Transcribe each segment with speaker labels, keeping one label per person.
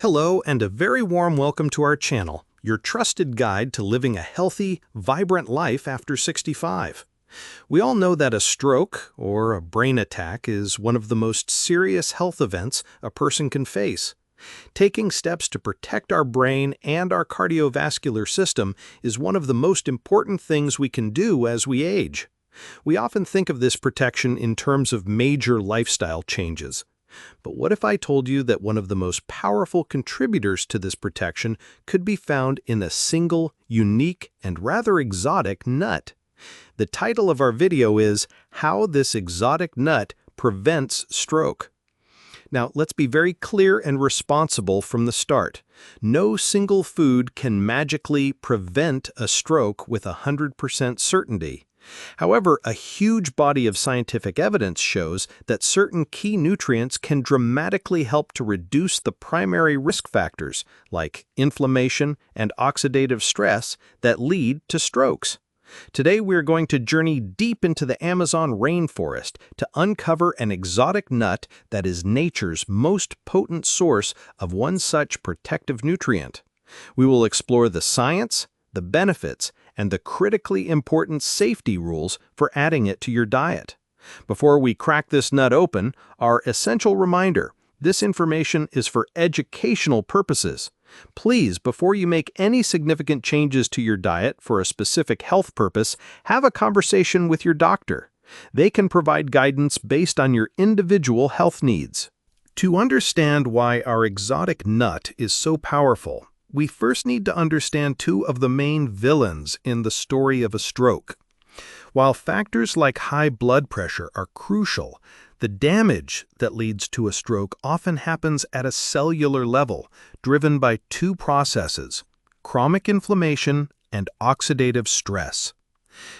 Speaker 1: Hello, and a very warm welcome to our channel, your trusted guide to living a healthy, vibrant life after 65. We all know that a stroke, or a brain attack, is one of the most serious health events a person can face. Taking steps to protect our brain and our cardiovascular system is one of the most important things we can do as we age. We often think of this protection in terms of major lifestyle changes. But what if I told you that one of the most powerful contributors to this protection could be found in a single, unique, and rather exotic nut? The title of our video is How This Exotic Nut Prevents Stroke. Now, let's be very clear and responsible from the start. No single food can magically prevent a stroke with 100% certainty. However, a huge body of scientific evidence shows that certain key nutrients can dramatically help to reduce the primary risk factors, like inflammation and oxidative stress, that lead to strokes. Today, we're going to journey deep into the Amazon rainforest to uncover an exotic nut that is nature's most potent source of one such protective nutrient. We will explore the science, the benefits, and the critically important safety rules for adding it to your diet. Before we crack this nut open, our essential reminder: this information is for educational purposes. Please, before you make any significant changes to your diet for a specific health purpose, have a conversation with your doctor. They can provide guidance based on your individual health needs. To understand why our exotic nut is so powerful, we first need to understand two of the main villains in the story of a stroke. While factors like high blood pressure are crucial, the damage that leads to a stroke often happens at a cellular level, driven by two processes: chronic inflammation and oxidative stress.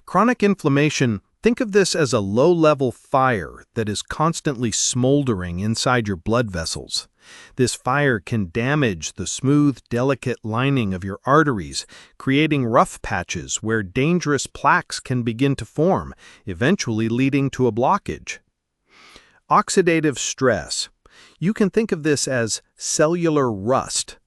Speaker 1: Chronic inflammation, think of this as a low-level fire that is constantly smoldering inside your blood vessels. This fire can damage the smooth, delicate lining of your arteries, creating rough patches where dangerous plaques can begin to form, eventually leading to a blockage. Oxidative stress. You can think of this as cellular rust.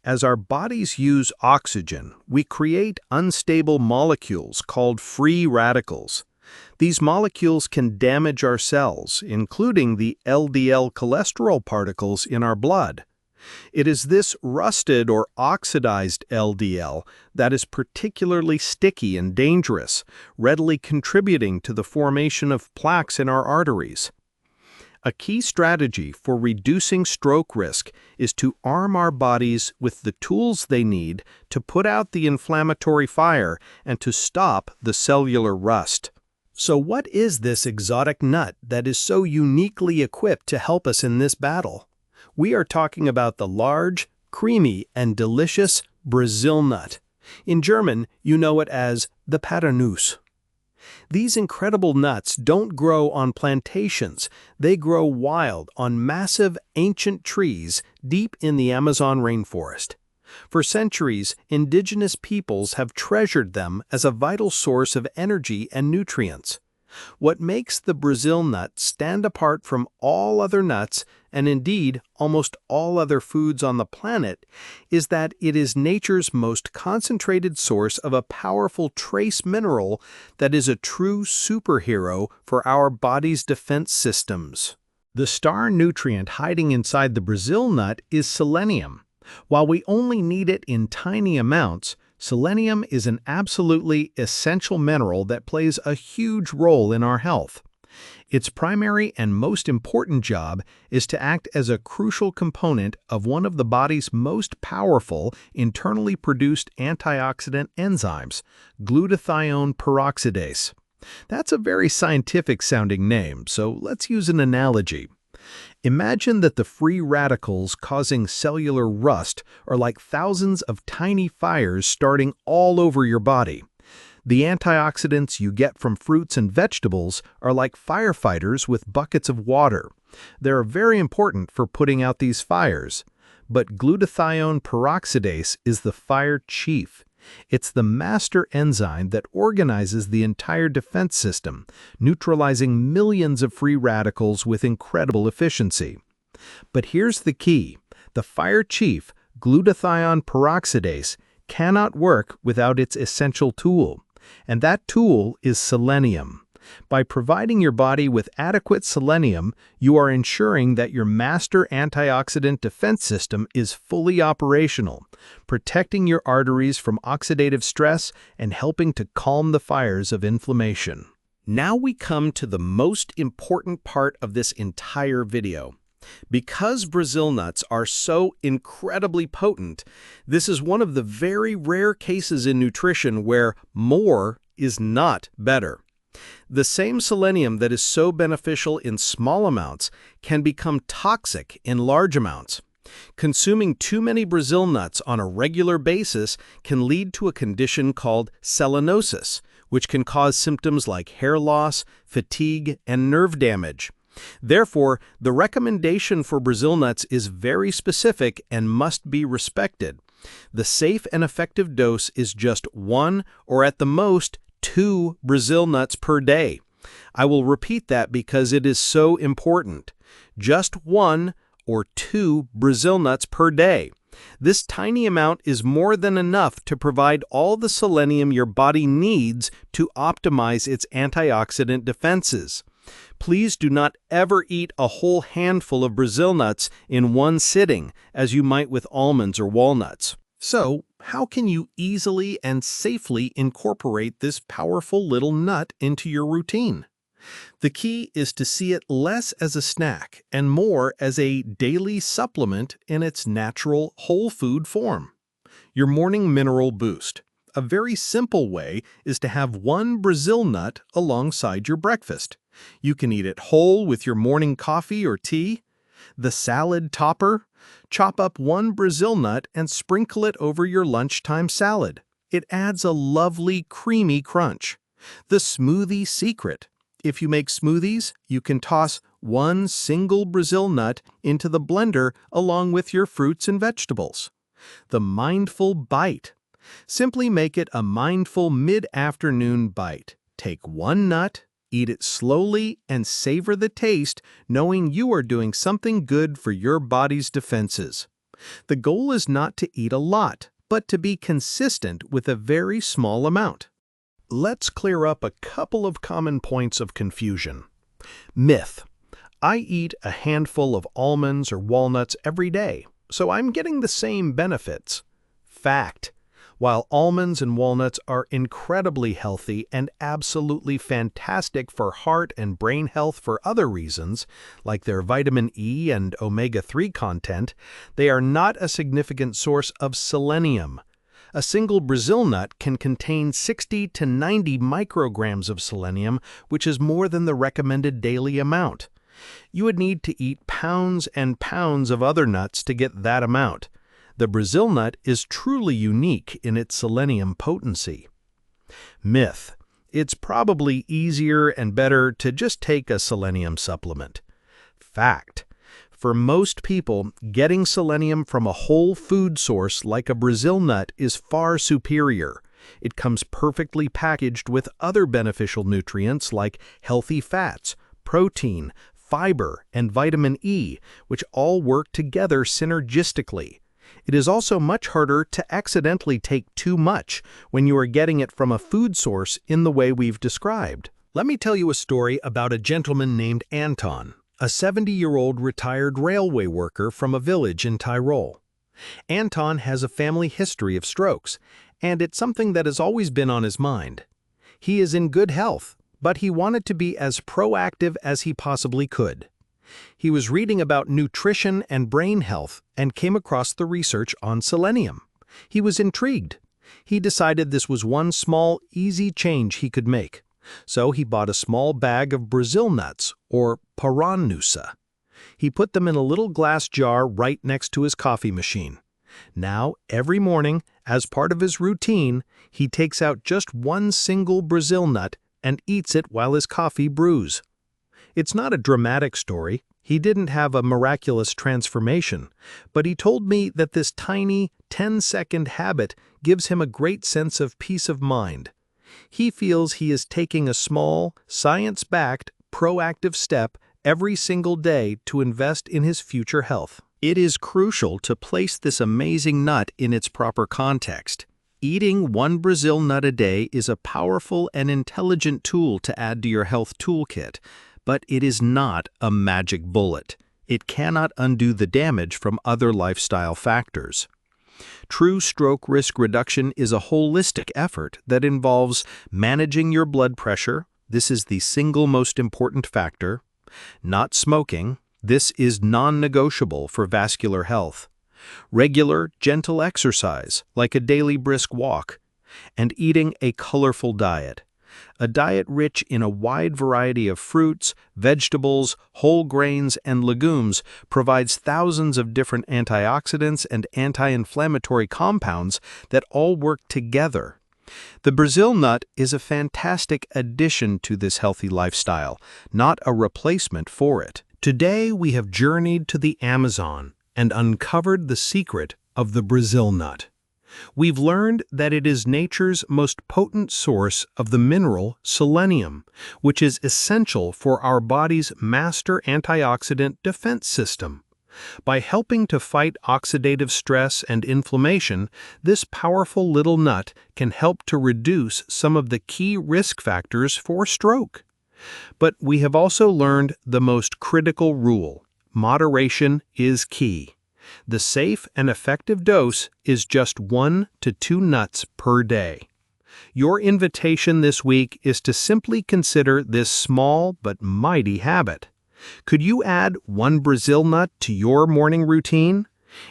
Speaker 1: As our bodies use oxygen, we create unstable molecules called free radicals. These molecules can damage our cells, including the LDL cholesterol particles in our blood. It is this rusted or oxidized LDL that is particularly sticky and dangerous, readily contributing to the formation of plaques in our arteries. A key strategy for reducing stroke risk is to arm our bodies with the tools they need to put out the inflammatory fire and to stop the cellular rust. So what is this exotic nut that is so uniquely equipped to help us in this battle? We are talking about the large, creamy, and delicious Brazil nut. In German, you know it as the Paternuss. These incredible nuts don't grow on plantations. They grow wild on massive, ancient trees deep in the Amazon rainforest. For centuries, indigenous peoples have treasured them as a vital source of energy and nutrients. What makes the Brazil nut stand apart from all other nuts, and indeed almost all other foods on the planet, is that it is nature's most concentrated source of a powerful trace mineral that is a true superhero for our body's defense systems. The star nutrient hiding inside the Brazil nut is selenium. While we only need it in tiny amounts, selenium is an absolutely essential mineral that plays a huge role in our health. Its primary and most important job is to act as a crucial component of one of the body's most powerful internally produced antioxidant enzymes, glutathione peroxidase. That's a very scientific-sounding name, so let's use an analogy. Imagine that the free radicals causing cellular rust are like thousands of tiny fires starting all over your body. The antioxidants you get from fruits and vegetables are like firefighters with buckets of water. They're very important for putting out these fires. But glutathione peroxidase is the fire chief. It's the master enzyme that organizes the entire defense system, neutralizing millions of free radicals with incredible efficiency. But here's the key. The fire chief, glutathione peroxidase, cannot work without its essential tool, and that tool is selenium. By providing your body with adequate selenium, you are ensuring that your master antioxidant defense system is fully operational, protecting your arteries from oxidative stress and helping to calm the fires of inflammation. Now we come to the most important part of this entire video. Because Brazil nuts are so incredibly potent, this is one of the very rare cases in nutrition where more is not better. The same selenium that is so beneficial in small amounts can become toxic in large amounts. Consuming too many Brazil nuts on a regular basis can lead to a condition called selenosis, which can cause symptoms like hair loss, fatigue, and nerve damage. Therefore, the recommendation for Brazil nuts is very specific and must be respected. The safe and effective dose is just 1 or at the most 2 Brazil nuts per day. I will repeat that because it is so important. Just 1 or 2 Brazil nuts per day. This tiny amount is more than enough to provide all the selenium your body needs to optimize its antioxidant defenses. Please do not ever eat a whole handful of Brazil nuts in one sitting, as you might with almonds or walnuts. So, how can you easily and safely incorporate this powerful little nut into your routine? The key is to see it less as a snack and more as a daily supplement in its natural whole food form. Your morning mineral boost. A very simple way is to have 1 Brazil nut alongside your breakfast. You can eat it whole with your morning coffee or tea. The salad topper. Chop up 1 Brazil nut and sprinkle it over your lunchtime salad. It adds a lovely, creamy crunch. The smoothie secret. If you make smoothies, you can toss 1 single Brazil nut into the blender along with your fruits and vegetables. The mindful bite. Simply make it a mindful mid-afternoon bite. Take 1 nut, eat it slowly, and savor the taste, knowing you are doing something good for your body's defenses. The goal is not to eat a lot, but to be consistent with a very small amount. Let's clear up a couple of common points of confusion. Myth: I eat a handful of almonds or walnuts every day, so I'm getting the same benefits. Fact: while almonds and walnuts are incredibly healthy and absolutely fantastic for heart and brain health for other reasons, like their vitamin E and omega-3 content, they are not a significant source of selenium. A single Brazil nut can contain 60 to 90 micrograms of selenium, which is more than the recommended daily amount. You would need to eat pounds and pounds of other nuts to get that amount. The Brazil nut is truly unique in its selenium potency. Myth: it's probably easier and better to just take a selenium supplement. Fact: for most people, getting selenium from a whole food source like a Brazil nut is far superior. It comes perfectly packaged with other beneficial nutrients like healthy fats, protein, fiber, and vitamin E, which all work together synergistically. It is also much harder to accidentally take too much when you are getting it from a food source in the way we've described. Let me tell you a story about a gentleman named Anton, a 70-year-old retired railway worker from a village in Tyrol. Anton has a family history of strokes, and it's something that has always been on his mind. He is in good health, but he wanted to be as proactive as he possibly could. He was reading about nutrition and brain health and came across the research on selenium. He was intrigued. He decided this was one small, easy change he could make. So he bought a small bag of Brazil nuts, or paranusa. He put them in a little glass jar right next to his coffee machine. Now, every morning, as part of his routine, he takes out just 1 single Brazil nut and eats it while his coffee brews. It's not a dramatic story. He didn't have a miraculous transformation, but he told me that this tiny, 10-second habit gives him a great sense of peace of mind. He feels he is taking a small, science-backed, proactive step every single day to invest in his future health. It is crucial to place this amazing nut in its proper context. Eating one Brazil nut a day is a powerful and intelligent tool to add to your health toolkit, but it is not a magic bullet. It cannot undo the damage from other lifestyle factors. True stroke risk reduction is a holistic effort that involves managing your blood pressure. This is the single most important factor. Not smoking. This is non-negotiable for vascular health. Regular, gentle exercise, like a daily brisk walk. And eating a colorful diet. A diet rich in a wide variety of fruits, vegetables, whole grains, and legumes provides thousands of different antioxidants and anti-inflammatory compounds that all work together. The Brazil nut is a fantastic addition to this healthy lifestyle, not a replacement for it. Today we have journeyed to the Amazon and uncovered the secret of the Brazil nut. We've learned that it is nature's most potent source of the mineral selenium, which is essential for our body's master antioxidant defense system. By helping to fight oxidative stress and inflammation, this powerful little nut can help to reduce some of the key risk factors for stroke. But we have also learned the most critical rule: moderation is key. The safe and effective dose is just 1 to 2 nuts per day. Your invitation this week is to simply consider this small but mighty habit. Could you add 1 Brazil nut to your morning routine?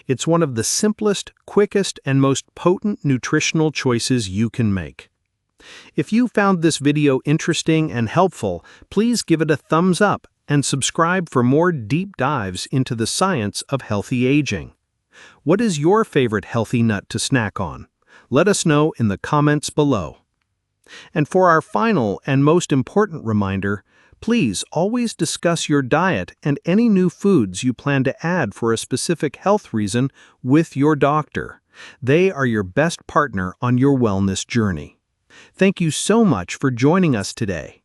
Speaker 1: It's one of the simplest, quickest, and most potent nutritional choices you can make. If you found this video interesting and helpful, please give it a thumbs up and subscribe for more deep dives into the science of healthy aging. What is your favorite healthy nut to snack on? Let us know in the comments below. And for our final and most important reminder, please always discuss your diet and any new foods you plan to add for a specific health reason with your doctor. They are your best partner on your wellness journey. Thank you so much for joining us today.